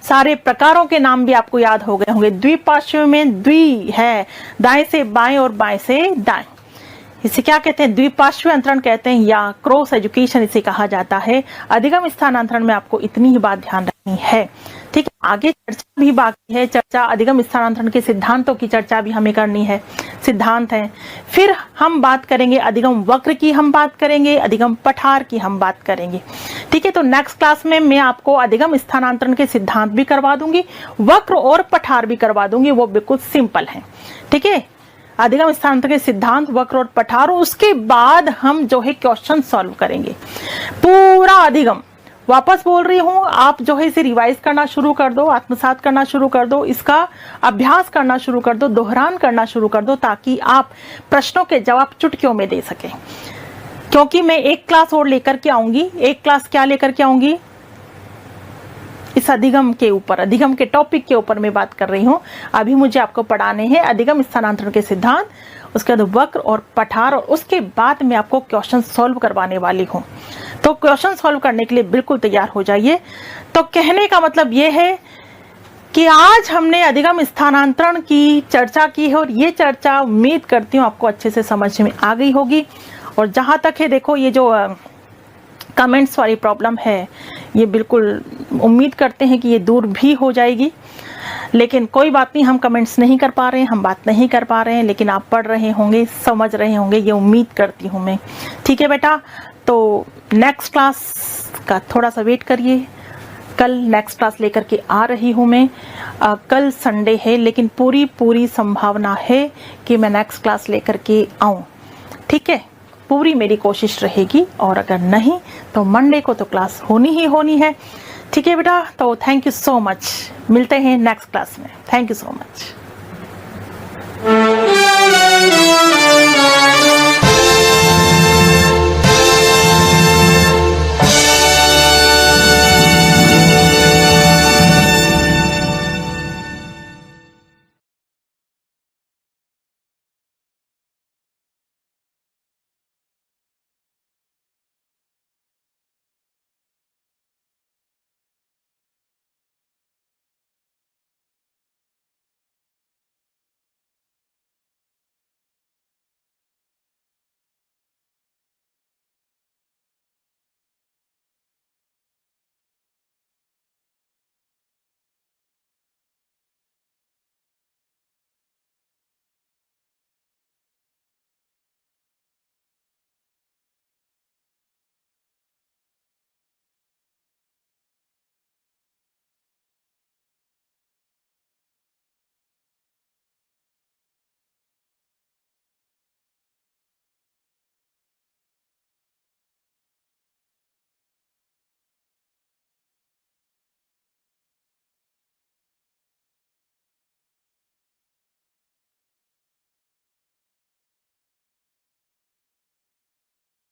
सारे प्रकारों के नाम भी आपको याद हो गए होंगे। द्विपार्श्वीय में द्वि है, दाएं से बाएं और बाएं से दाएं, इसे क्या कहते हैं, द्विपार्श्वीय अंतरण कहते हैं या क्रॉस एजुकेशन इसे कहा जाता है। अधिगम स्थानांतरण में आपको इतनी ही बात ध्यान रखनी है। ठीक है, आगे चर्चा भी बाकी है, चर्चा अधिगम स्थानांतरण के सिद्धांतों की चर्चा भी हमें करनी है, सिद्धांत है। फिर हम बात करेंगे अधिगम वक्र की, हम बात करेंगे अधिगम पठार की, हम बात करेंगे। ठीक है, तो नेक्स्ट क्लास में मैं आपको अधिगम स्थानांतरण के सिद्धांत भी करवा दूंगी, वक्र और पठार भी करवा दूंगी, वो बिल्कुल सिंपल है। ठीक है, अधिगम स्थानांतरण के सिद्धांत, वक्र और पठार, उसके बाद हम जो है क्वेश्चन सॉल्व करेंगे। पूरा अधिगम वापस बोल रही हूं, आप जो है इसे रिवाइज करना शुरू कर दो, आत्मसात करना शुरू कर दो, इसका अभ्यास करना शुरू कर दो, दोहरान करना शुरू कर दो, ताकि आप प्रश्नों के जवाब चुटकियों में दे सकें। क्योंकि मैं एक क्लास और लेकर के आऊंगी। एक क्लास क्या लेकर के आऊंगी, इस अधिगम के ऊपर, अधिगम के टॉपिक के ऊपर मैं बात कर रही हूं। अभी मुझे आपको पढ़ाने हैं अधिगम स्थानांतरण के सिद्धांत, उसके बाद वक्र और पठार, और उसके बाद मैं आपको क्वेश्चन सॉल्व करवाने वाली हूं। तो क्वेश्चन सॉल्व करने के लिए बिल्कुल तैयार हो जाइए। तो कहने का मतलब ये है कि आज हमने अधिगम स्थानांतरण की चर्चा की है, और ये चर्चा उम्मीद करती हूँ आपको अच्छे से समझ में आ गई होगी। और जहां तक है, देखो ये जो कमेंट्स वाली प्रॉब्लम है, ये बिल्कुल उम्मीद करते हैं कि ये दूर भी हो जाएगी। लेकिन कोई बात नहीं, हम कमेंट्स नहीं कर पा रहे हैं, हम बात नहीं कर पा रहे हैं, लेकिन आप पढ़ रहे होंगे, समझ रहे होंगे, ये उम्मीद करती हूँ मैं। ठीक है बेटा, तो नेक्स्ट क्लास का थोड़ा सा वेट करिए, कल नेक्स्ट क्लास लेकर के आ रही हूँ मैं। कल संडे है, लेकिन पूरी संभावना है कि मैं नेक्स्ट क्लास लेकर के आऊँ। ठीक है, पूरी मेरी कोशिश रहेगी, और अगर नहीं तो मंडे को तो क्लास होनी ही होनी है। ठीक है बेटा, तो थैंक यू सो मच, मिलते हैं नेक्स्ट क्लास में। Thank you so much.